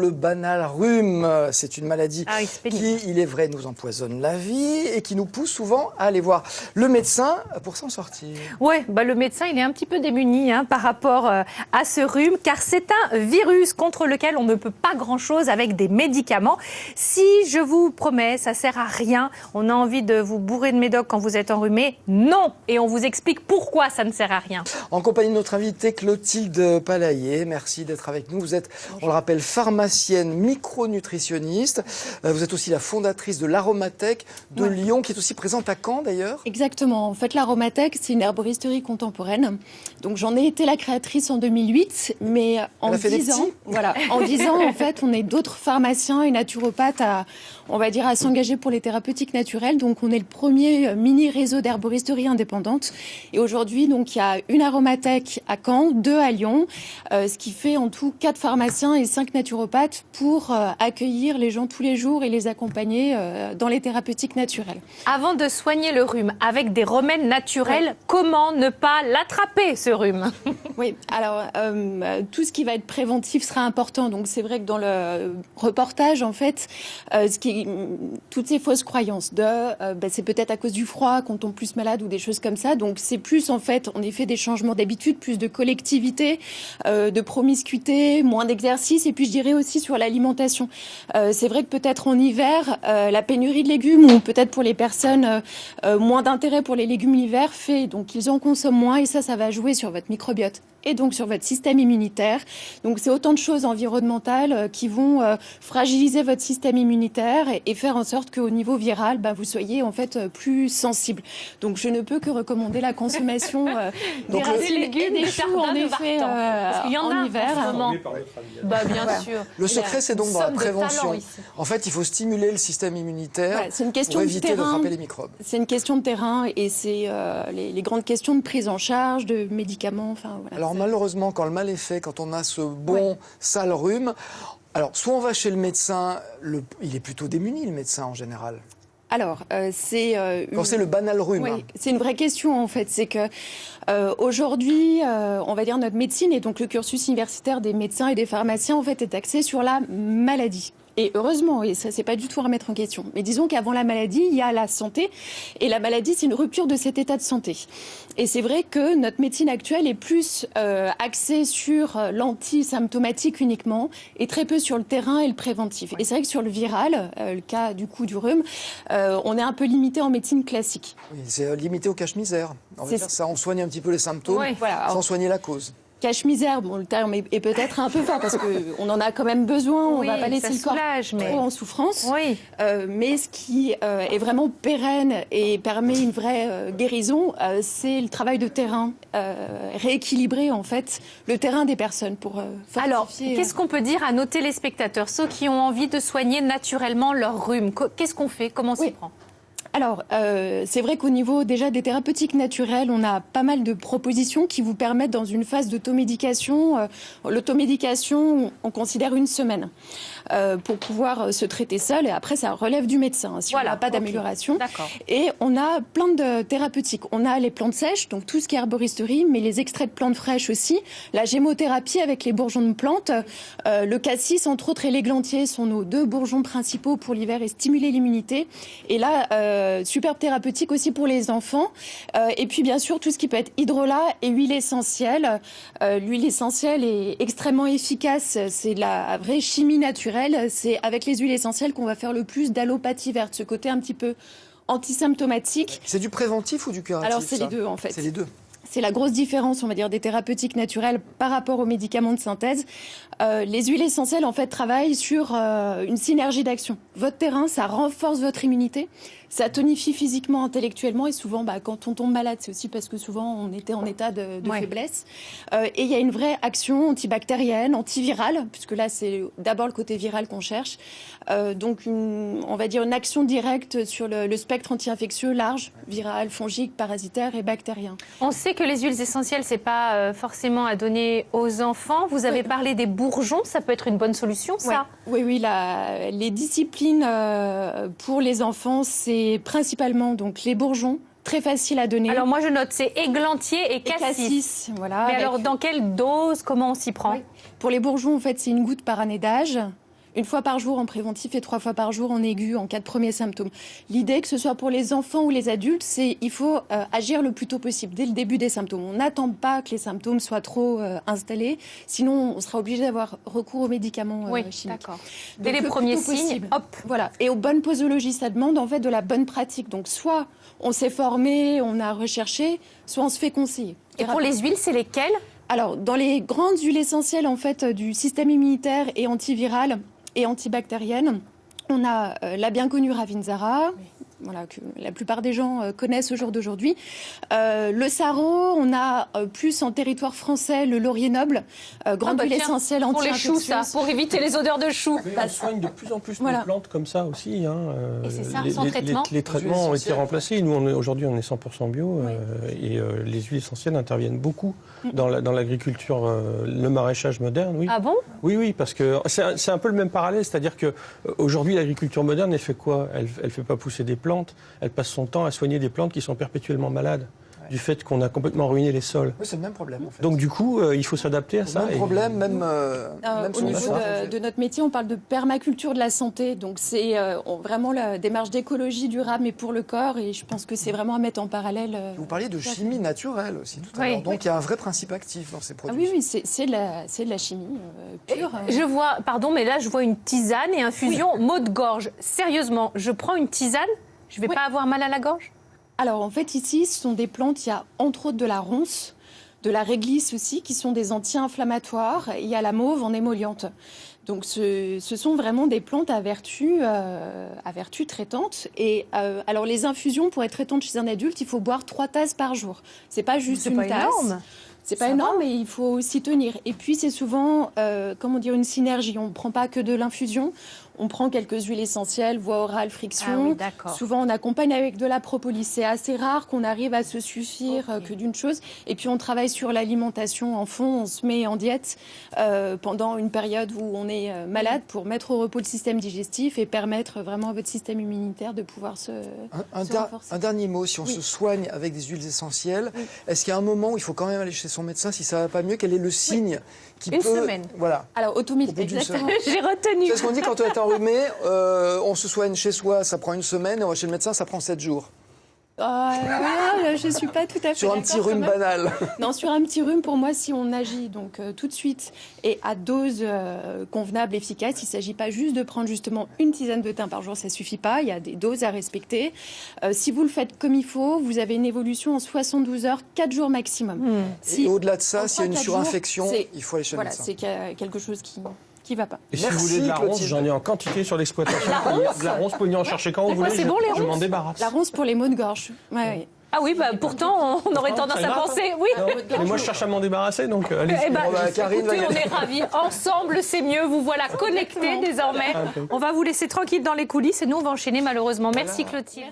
le banal rhume. C'est une maladie qui, il est vrai, nous empoisonne la vie et qui nous pousse souvent à aller voir le médecin pour s'en sortir. Ouais, le médecin, il est un petit peu démuni par rapport à ce rhume, car c'est un virus contre lequel on ne peut pas grand-chose avec des médicaments. Si je vous promets, ça sert à rien, on a envie de vous bourrer de médoc quand vous êtes enrhumé, non. Et on vous explique pourquoi ça ne sert à rien. En compagnie de notre invitée Clotilde Palaillé, merci d'être avec nous. Vous êtes, on le rappelle, pharmacienne micronutritionniste. Vous êtes aussi la fondatrice de l'Aromathèque de Lyon, qui est aussi présente à Caen d'ailleurs. Exactement. En fait, l'Aromathèque, c'est une herboristerie contemporaine. Donc j'en ai été la créatrice en 2008, mais en 10 ans, en 10 ans, en fait, on est d'autres pharmaciens et naturopathes à s'engager pour les thérapeutiques naturelles. Donc on est le premier mini réseau d'herboristerie indépendante. Et aujourd'hui, donc il y a une aromathèque à Caen, 2 à Lyon, ce qui fait en tout 4 pharmaciens et 5 naturopathes pour accueillir les gens tous les jours et les accompagner dans les thérapeutiques naturelles. Avant de soigner le rhume avec des remèdes naturels, comment ne pas l'attraper, ce rhume? Oui, alors tout ce qui va être préventif sera important. Donc c'est vrai que dans le reportage, en fait, toutes ces fausses croyances c'est peut-être à cause du froid qu'on tombe plus malade ou des choses comme ça. Donc c'est plus en fait en effet des changements d'habitude, plus de collectivité, de promiscuité, moins d'exercice et puis je dirais aussi sur l'alimentation. C'est vrai que peut-être en hiver, la pénurie de légumes ou peut-être pour les personnes moins d'intérêt pour les légumes l'hiver fait donc qu'ils en consomment moins et ça va jouer sur votre microbiote et donc sur votre système immunitaire. Donc c'est autant de choses environnementales qui vont fragiliser votre système immunitaire et faire en sorte qu'au niveau viral, vous soyez en fait plus sensible. Donc je ne peux que recommander la consommation des légumes et des choux en effet en hiver. Bien sûr. Le secret, c'est donc dans la prévention. En fait, il faut stimuler le système immunitaire pour éviter de frapper les microbes. C'est une question de terrain et c'est les grandes questions de prise en charge, de médicaments. Alors malheureusement, quand le mal est fait, quand on a ce sale rhume, alors soit on va chez le médecin, il est plutôt démuni le médecin en général. Alors, quand c'est le banal rhume. Oui, c'est une vraie question en fait. C'est que aujourd'hui, on va dire notre médecine et donc le cursus universitaire des médecins et des pharmaciens en fait est axé sur la maladie. Et heureusement, et ça c'est pas du tout à remettre en question. Mais disons qu'avant la maladie, il y a la santé. Et la maladie, c'est une rupture de cet état de santé. Et c'est vrai que notre médecine actuelle est plus axée sur l'anti-symptomatique uniquement et très peu sur le terrain et le préventif. Et c'est vrai que sur le viral, le cas du coup du rhume, on est un peu limité en médecine classique. Oui, c'est limité au cache-misère. On va dire ça, on soigne un petit peu les symptômes sans soigner la cause. Cache-misère, le terme est peut-être un peu fort parce qu'on en a quand même besoin, on ne va pas laisser le corps trop en souffrance. Oui. Mais ce qui est vraiment pérenne et permet une vraie guérison, c'est le travail de terrain, rééquilibrer en fait le terrain des personnes pour fortifier. Alors, qu'est-ce qu'on peut dire à nos téléspectateurs, ceux qui ont envie de soigner naturellement leur rhume? Qu'est-ce qu'on fait? Comment on s'y prend? Alors, c'est vrai qu'au niveau déjà des thérapeutiques naturelles, on a pas mal de propositions qui vous permettent dans une phase d'automédication. L'automédication, on considère 1 semaine pour pouvoir se traiter seul. Et après, ça relève du médecin si on n'a pas d'amélioration. Et on a plein de thérapeutiques. On a les plantes sèches, donc tout ce qui est herboristerie, mais les extraits de plantes fraîches aussi. La gémothérapie avec les bourgeons de plantes. Le cassis, entre autres, et l'églantier sont nos 2 bourgeons principaux pour l'hiver et stimuler l'immunité. Et là, superbe thérapeutique aussi pour les enfants. Et puis bien sûr tout ce qui peut être hydrolat et huile essentielle. L'huile essentielle est extrêmement efficace. C'est de la vraie chimie naturelle. C'est avec les huiles essentielles qu'on va faire le plus d'allopathie verte. Ce côté un petit peu antisymptomatique. C'est du préventif ou du curatif? Alors c'est les deux en fait. C'est les deux. C'est la grosse différence, on va dire, des thérapeutiques naturelles par rapport aux médicaments de synthèse. Les huiles essentielles, en fait, travaillent sur une synergie d'action. Votre terrain, ça renforce votre immunité, ça tonifie physiquement, intellectuellement, et souvent, quand on tombe malade, c'est aussi parce que souvent, on était en état de faiblesse. Et il y a une vraie action antibactérienne, antivirale, puisque là, c'est d'abord le côté viral qu'on cherche. Donc, on va dire une action directe sur le spectre anti-infectieux large, viral, fongique, parasitaire et bactérien. On sait que les huiles essentielles, c'est pas forcément à donner aux enfants. Vous avez parlé des bourgeons, ça peut être une bonne solution, ça? Oui, les disciplines pour les enfants, c'est principalement donc les bourgeons, très facile à donner. Alors moi je note, c'est églantier et cassis. Voilà. Mais alors dans quelle dose, comment on s'y prend? Pour les bourgeons, en fait, c'est 1 goutte par année d'âge. 1 fois par jour en préventif et 3 fois par jour en aigu en cas de premiers symptômes. L'idée, que ce soit pour les enfants ou les adultes, c'est il faut agir le plus tôt possible, dès le début des symptômes. On n'attend pas que les symptômes soient trop installés, sinon on sera obligé d'avoir recours aux médicaments chimiques. D'accord. Dès les premiers signes, hop. Voilà. Et aux bonnes posologies, ça demande en fait de la bonne pratique. Donc soit on s'est formé, on a recherché, soit on se fait conseiller. Et pour les huiles, c'est lesquelles? Alors, dans les grandes huiles essentielles en fait du système immunitaire et antiviral et antibactérienne, on a la bien connue Ravinzara, voilà, que la plupart des gens connaissent au jour d'aujourd'hui. Le sarro, on a plus en territoire français le laurier noble, grande huile essentielle pour les choux, ça, pour éviter les odeurs de choux. On soigne de plus en plus de plantes comme ça aussi. Et c'est ça, sans traitement. Les traitements ont été remplacés. Nous, aujourd'hui, on est 100% bio et les huiles essentielles interviennent beaucoup dans l'agriculture, le maraîchage moderne. Oui. Ah bon? Oui, parce que c'est un peu le même parallèle, c'est-à-dire que aujourd'hui, l'agriculture moderne, elle fait quoi? Elle fait pas pousser des plantes. Elle passe son temps à soigner des plantes qui sont perpétuellement malades, du fait qu'on a complètement ruiné les sols. Oui, c'est le même problème, en fait. Donc du coup, il faut s'adapter à ça. Même problème, même au niveau de notre métier, on parle de permaculture de la santé. Donc c'est vraiment la démarche d'écologie durable, mais pour le corps. Et je pense que c'est vraiment à mettre en parallèle. Vous parliez de chimie naturelle aussi tout à l'heure. Donc il y a un vrai principe actif dans ces produits. Ah oui, c'est de la chimie pure. Je vois, pardon, mais là je vois une tisane et infusion maux de gorge. Sérieusement, je prends une tisane, je ne vais pas avoir mal à la gorge? Alors en fait ici, ce sont des plantes, il y a entre autres de la ronce, de la réglisse aussi, qui sont des anti-inflammatoires. Il y a la mauve en émolliente. Donc ce sont vraiment des plantes à vertu traitante. Et alors les infusions, pour être traitante chez un adulte, il faut boire 3 tasses par jour. C'est pas juste une tasse. Énorme. C'est pas énorme, mais il faut aussi tenir. Et puis c'est souvent, une synergie. On ne prend pas que de l'infusion. On prend quelques huiles essentielles, voie orale, friction. Ah oui, souvent, on accompagne avec de la propolis. C'est assez rare qu'on arrive à se suffire que d'une chose. Et puis, on travaille sur l'alimentation en fond. On se met en diète pendant une période où on est malade pour mettre au repos le système digestif et permettre vraiment à votre système immunitaire de pouvoir se renforcer. Un dernier mot, si on se soigne avec des huiles essentielles, est-ce qu'il y a un moment où il faut quand même aller chez son médecin si ça ne va pas mieux? Quel est le signe qui Une peut... semaine. Voilà. Alors, exactement. J'ai retenu. C'est ce qu'on dit quand on est enrhumé, on se soigne chez soi, ça prend 1 semaine, et on va chez le médecin, ça prend 7 jours. Je ne suis pas tout à fait Sur un petit rhume banal. Non, sur un petit rhume, pour moi, si on agit donc tout de suite et à dose convenable, efficace, il ne s'agit pas juste de prendre justement une tisane de thym par jour, ça ne suffit pas, il y a des doses à respecter. Si vous le faites comme il faut, vous avez une évolution en 72 heures, 4 jours maximum. Et au-delà de ça, s'il y a une surinfection, il faut aller chez le médecin. C'est qu'il y a quelque chose qui va pas. Et si vous voulez de la ronce, j'en ai en quantité sur l'exploitation. De la ronce, vous pouvez en chercher quand vous voulez. C'est bon, les je m'en débarrasse. La ronce pour les maux de gorge. Ouais. Ah oui, pourtant, on aurait tendance à penser... Oui. Mais moi, je cherche à m'en débarrasser, donc allez. Karine, écoutez, on est ravis. Ensemble, c'est mieux. Vous voilà connectés désormais. On va vous laisser tranquille dans les coulisses et nous, on va enchaîner malheureusement. Merci Clotilde.